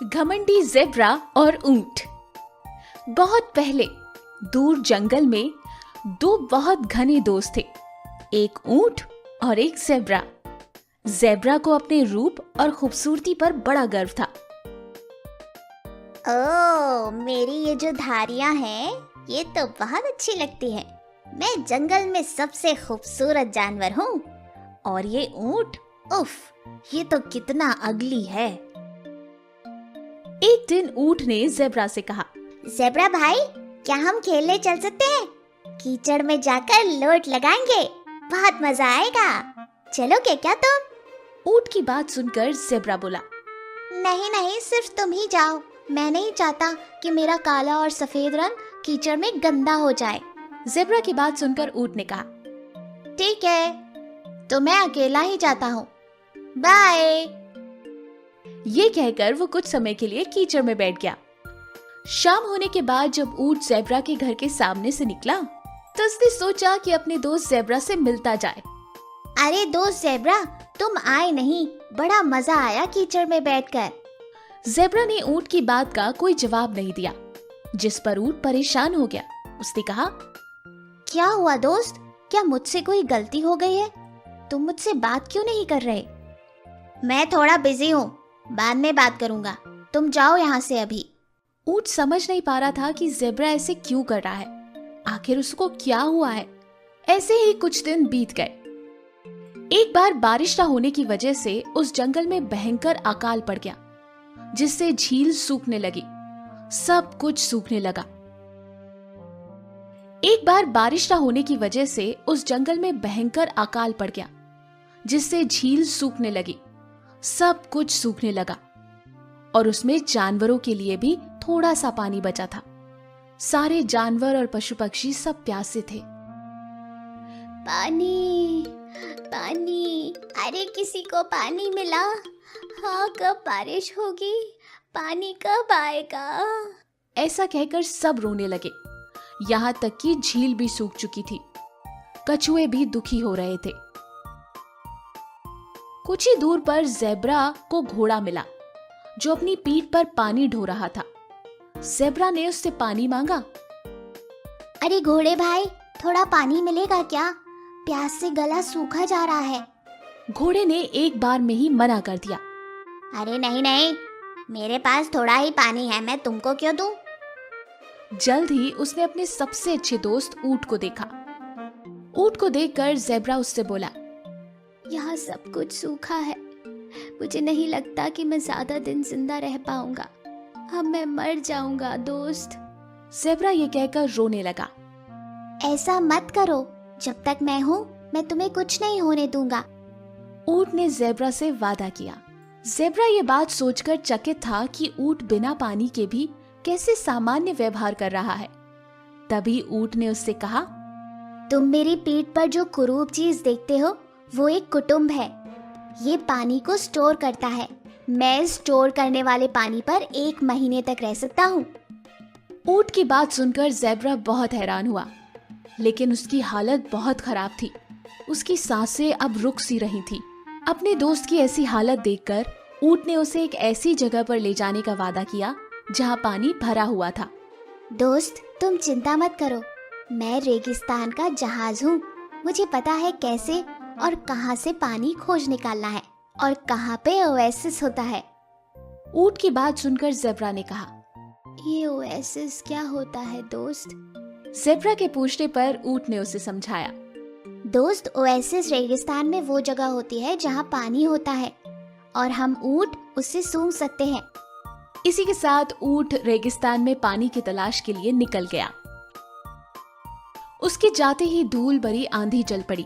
घमंडी ज़ेब्रा और ऊंट। बहुत पहले दूर जंगल में दो बहुत घने दोस्त थे, एक ऊंट और एक ज़ेब्रा। ज़ेब्रा को अपने रूप और खूबसूरती पर बड़ा गर्व था। ओह, मेरी ये जो धारियां हैं, ये तो बहुत अच्छी लगती है। मैं जंगल में सबसे खूबसूरत जानवर हूँ। और ये ऊंट, उफ, ये तो कितना अगली है। एक दिन ऊंट ने ज़ेब्रा से कहा, ज़ेब्रा भाई, क्या हम खेलने चल सकते हैं? कीचड़ में जाकर लोट लगाएंगे, बहुत मजा आएगा। चलोगे क्या तुम? ऊंट की बात सुनकर ज़ेब्रा बोला, नहीं नहीं, सिर्फ तुम ही जाओ। मैं नहीं चाहता कि मेरा काला और सफेद रंग कीचड़ में गंदा हो जाए। ज़ेब्रा की बात सुनकर ऊंट ने कहा, ठीक है, तो मैं अकेला ही जाता हूँ। बाय। ये कहकर वो कुछ समय के लिए कीचड़ में बैठ गया। शाम होने के बाद जब ऊंट ज़ेब्रा के घर के सामने से निकला तो उसने सोचा कि अपने दोस्त ज़ेब्रा से मिलता जाए। अरे दोस्त ज़ेब्रा, तुम आए नहीं, बड़ा मजा आया कीचड़ में बैठकर। ज़ेब्रा ने ऊंट की बात का कोई जवाब नहीं दिया, जिस पर ऊंट परेशान हो गया। उसने कहा, क्या हुआ दोस्त, क्या मुझसे कोई गलती हो गई है? तुम मुझसे बात क्यों नहीं कर रहे? मैं थोड़ा बिजी हूँ, बाद में बात करूंगा। तुम जाओ यहाँ से अभी। ऊंट समझ नहीं पा रहा था कि ज़ेब्रा ऐसे क्यों कर रहा है, आखिर उसको क्या हुआ है। ऐसे ही कुछ दिन बीत गए। एक बार बारिश न होने की वजह से उस जंगल में भयंकर अकाल पड़ गया, जिससे झील सूखने लगी, सब कुछ सूखने लगा। एक बार बारिश न होने की वजह से उस जंगल में भयंकर अकाल पड़ गया, जिससे झील सूखने लगी, सब कुछ सूखने लगा और उसमें जानवरों के लिए भी थोड़ा सा पानी बचा था। सारे जानवर और पशु पक्षी सब प्यासे थे। पानी, पानी, अरे किसी को पानी मिला? हाँ, कब बारिश होगी? पानी कब आएगा? ऐसा कहकर सब रोने लगे। यहाँ तक कि झील भी सूख चुकी थी। कछुए भी दुखी हो रहे थे। कुछ ही दूर पर ज़ेब्रा को घोड़ा मिला, जो अपनी पीठ पर पानी ढो रहा था। ज़ेब्रा ने उससे पानी मांगा। अरे घोड़े भाई, थोड़ा पानी मिलेगा क्या? प्यास से गला सूखा जा रहा है। घोड़े ने एक बार में ही मना कर दिया। अरे नहीं नहीं, मेरे पास थोड़ा ही पानी है, मैं तुमको क्यों दूं? जल्द ही उसने अपने सबसे अच्छे दोस्त ऊंट को देखा। ऊंट को देखकर ज़ेब्रा उससे बोला, यहाँ सब कुछ सूखा है, मुझे नहीं लगता कि मैं ज्यादा दिन जिंदा रह पाऊंगा। अब मैं मर जाऊंगा दोस्त। ज़ेब्रा ये कहकर रोने लगा। ऐसा मत करो, जब तक मैं हूँ मैं तुम्हें कुछ नहीं होने दूंगा। ऊंट ने ज़ेब्रा से वादा किया। ज़ेब्रा ये बात सोचकर चकित था कि ऊंट बिना पानी के भी कैसे सामान्य व्यवहार कर रहा है। तभी ऊंट ने उससे कहा, तुम मेरी पीठ पर जो कुरूप चीज देखते हो, वो एक कुटुंब है। ये पानी को स्टोर करता है। मैं स्टोर करने वाले पानी पर 1 महीने तक रह सकता हूँ। ऊंट की बात सुनकर ज़ेब्रा बहुत हैरान हुआ, लेकिन उसकी हालत बहुत खराब थी। उसकी सांसें अब रुक सी रही थी। अपने दोस्त की ऐसी हालत देखकर ऊंट ने उसे एक ऐसी जगह पर ले जाने का वादा किया जहाँ पानी भरा हुआ था। दोस्त, तुम चिंता मत करो, मैं रेगिस्तान का जहाज हूँ। मुझे पता है कैसे और कहाँ से पानी खोज निकालना है और कहाँ पे ओएसिस होता है। ऊंट की बात सुनकर ज़ेब्रा ने कहा, ये ओएसिस क्या होता है दोस्त? ज़ेब्रा के पूछने पर ऊंट ने उसे समझाया। दोस्त, ओएसिस रेगिस्तान में वो जगह होती है जहाँ पानी होता है और हम ऊंट उससे सूंघ सकते हैं। इसी के साथ ऊंट रेगिस्तान में पानी की तलाश के लिए निकल गया। उसके जाते ही धूल भरी आंधी चल पड़ी।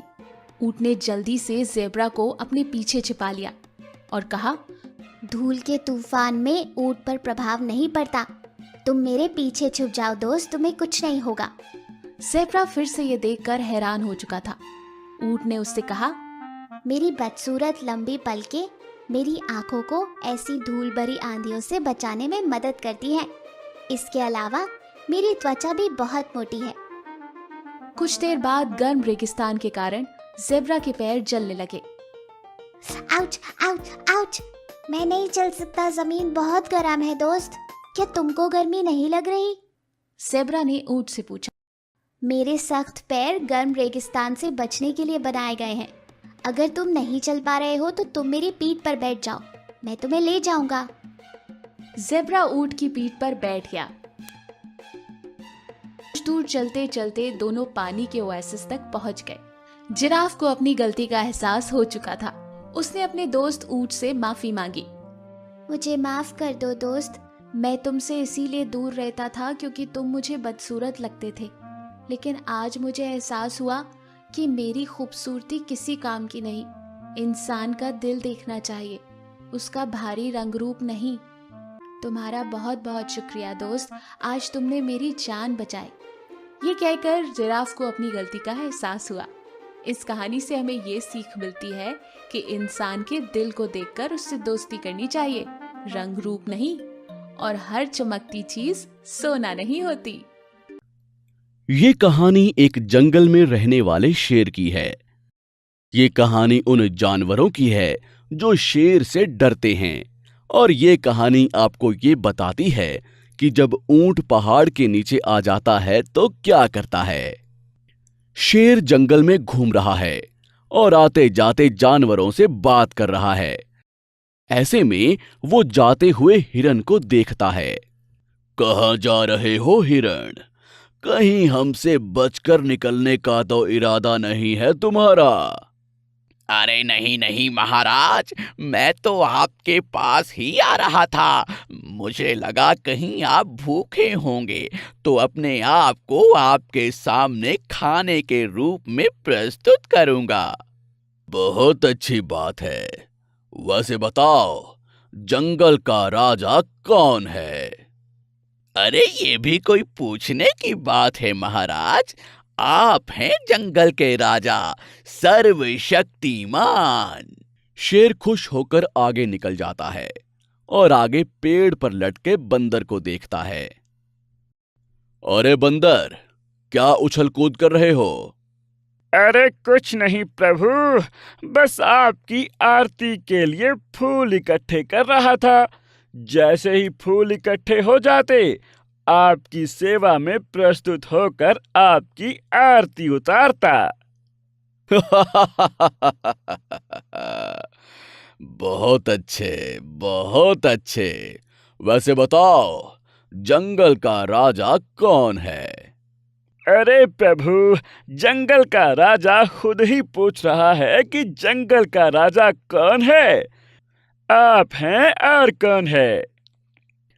ऊंट ने जल्दी से ज़ेब्रा को अपने पीछे छिपा लिया और कहा, धूल के तूफान में ऊंट पर प्रभाव नहीं पड़ता। तुम मेरे पीछे छुप जाओ दोस्त, तुम्हें कुछ नहीं होगा। ज़ेब्रा फिर से ये देखकर हैरान हो चुका था। ऊंट ने उससे कहा, मेरी बदसूरत लंबी पलकें मेरी आंखों को ऐसी धूल भरी आंधियों से बचाने में मदद करती हैं। इसके अलावा मेरी त्वचा भी बहुत मोटी है। कुछ देर बाद गर्म रेगिस्तान के कारण ज़ेब्रा के पैर जलने लगे। Ouch, ouch, ouch! मैं नहीं चल सकता, जमीन बहुत गर्म है दोस्त। क्या तुमको गर्मी नहीं लग रही? ज़ेब्रा ने ऊंट से पूछा। मेरे सख्त पैर गर्म रेगिस्तान से बचने के लिए बनाए गए हैं। अगर तुम नहीं चल पा रहे हो तो तुम मेरी पीठ पर बैठ जाओ, मैं तुम्हें ले जाऊंगा। ज़ेब्रा ऊंट की पीठ पर बैठ गया। कुछ दूर चलते चलते दोनों पानी के ओएसिस तक पहुंच गए। जिराफ को अपनी गलती का एहसास हो चुका था। उसने अपने दोस्त ऊंट से माफी मांगी। मुझे माफ कर दो दोस्त। मैं तुमसे इसीलिए दूर रहता था क्योंकि तुम मुझे बदसूरत लगते थे, लेकिन आज मुझे एहसास हुआ कि मेरी खूबसूरती किसी काम की नहीं। इंसान का दिल देखना चाहिए, उसका भारी रंग रूप नहीं। तुम्हारा बहुत बहुत शुक्रिया दोस्त, आज तुमने मेरी जान बचाई। ये कहकर जिराफ को अपनी गलती का एहसास हुआ। इस कहानी से हमें ये सीख मिलती है कि इंसान के दिल को देखकर उससे दोस्ती करनी चाहिए, रंग रूप नहीं। और हर चमकती चीज सोना नहीं होती। ये कहानी एक जंगल में रहने वाले शेर की है। ये कहानी उन जानवरों की है जो शेर से डरते हैं। और ये कहानी आपको ये बताती है कि जब ऊंट पहाड़ के नीचे आ जाता है तो क्या करता है। शेर जंगल में घूम रहा है और आते जाते जानवरों से बात कर रहा है। ऐसे में वो जाते हुए हिरन को देखता है। कहाँ जा रहे हो हिरन? कहीं हमसे बचकर निकलने का तो इरादा नहीं है तुम्हारा? अरे नहीं नहीं महाराज, मैं तो आपके पास ही आ रहा था। मुझे लगा कहीं आप भूखे होंगे तो अपने आप को आपके सामने खाने के रूप में प्रस्तुत करूंगा। बहुत अच्छी बात है। वैसे बताओ, जंगल का राजा कौन है? अरे ये भी कोई पूछने की बात है महाराज। आप हैं जंगल के राजा, सर्वशक्तिमान। शेर खुश होकर आगे निकल जाता है और आगे पेड़ पर लटके बंदर को देखता है। अरे बंदर, क्या उछल कूद कर रहे हो? अरे कुछ नहीं प्रभु, बस आपकी आरती के लिए फूल इकट्ठे कर रहा था। जैसे ही फूल इकट्ठे हो जाते, आपकी सेवा में प्रस्तुत होकर आपकी आरती उतारता। बहुत अच्छे, बहुत अच्छे। वैसे बताओ, जंगल का राजा कौन है? अरे प्रभु, जंगल का राजा खुद ही पूछ रहा है कि जंगल का राजा कौन है। आप हैं और कौन है?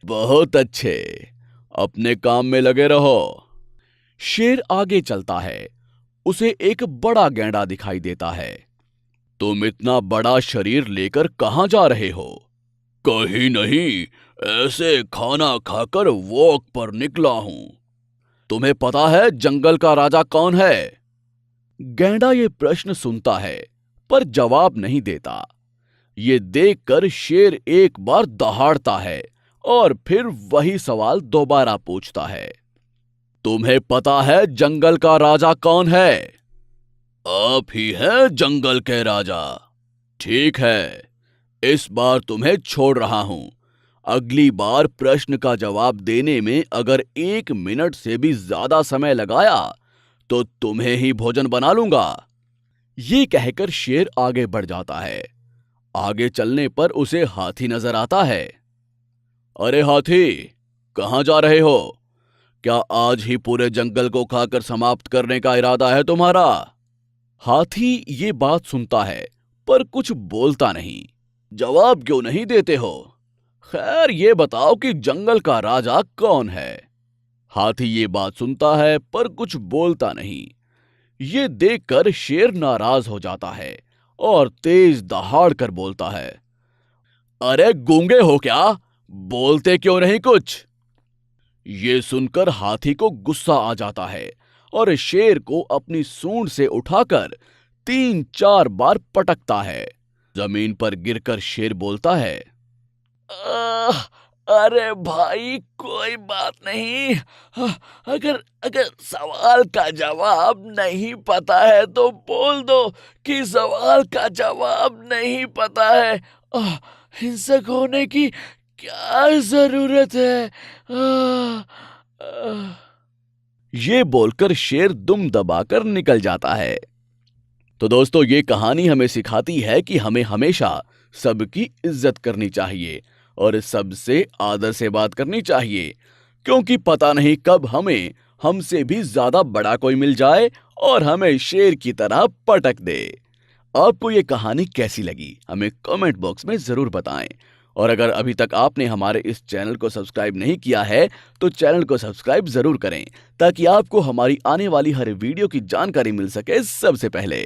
बहुत अच्छे, अपने काम में लगे रहो। शेर आगे चलता है। उसे एक बड़ा गैंडा दिखाई देता है। तुम इतना बड़ा शरीर लेकर कहाँ जा रहे हो? कहीं नहीं, ऐसे खाना खाकर वॉक पर निकला हूं। तुम्हें पता है जंगल का राजा कौन है? गैंडा ये प्रश्न सुनता है पर जवाब नहीं देता। ये देखकर शेर एक बार दहाड़ता है और फिर वही सवाल दोबारा पूछता है। तुम्हें पता है जंगल का राजा कौन है? आप ही हैं जंगल के राजा। ठीक है, इस बार तुम्हें छोड़ रहा हूं। अगली बार प्रश्न का जवाब देने में अगर 1 मिनट से भी ज्यादा समय लगाया तो तुम्हें ही भोजन बना लूंगा। ये कहकर शेर आगे बढ़ जाता है। आगे चलने पर उसे हाथी नजर आता है। अरे हाथी, कहाँ जा रहे हो? क्या आज ही पूरे जंगल को खाकर समाप्त करने का इरादा है तुम्हारा? हाथी ये बात सुनता है पर कुछ बोलता नहीं। जवाब क्यों नहीं देते हो? खैर, ये बताओ कि जंगल का राजा कौन है? हाथी ये बात सुनता है पर कुछ बोलता नहीं। ये देखकर शेर नाराज हो जाता है और तेज दहाड़ कर बोलता है। अरे गूंगे हो क्या? बोलते क्यों नहीं कुछ? ये सुनकर हाथी को गुस्सा आ जाता है और शेर को अपनी सूंड से उठाकर 3-4 बार पटकता है। जमीन पर गिरकर शेर बोलता है, अरे भाई कोई बात नहीं। अगर सवाल का जवाब नहीं पता है तो बोल दो कि सवाल का जवाब नहीं पता है। हिंसक होने की क्या जरूरत है? ये बोलकर शेर दुम दबाकर निकल जाता है। तो दोस्तों, ये कहानी हमें सिखाती है कि हमें हमेशा सबकी इज्जत करनी चाहिए और सबसे आदर से बात करनी चाहिए, क्योंकि पता नहीं कब हमें हमसे भी ज्यादा बड़ा कोई मिल जाए और हमें शेर की तरह पटक दे। आपको ये कहानी कैसी लगी हमें कमेंट बॉक्स में जरूर बताएं। और अगर अभी तक आपने हमारे इस चैनल को सब्सक्राइब नहीं किया है तो चैनल को सब्सक्राइब जरूर करें, ताकि आपको हमारी आने वाली हर वीडियो की जानकारी मिल सके सबसे पहले।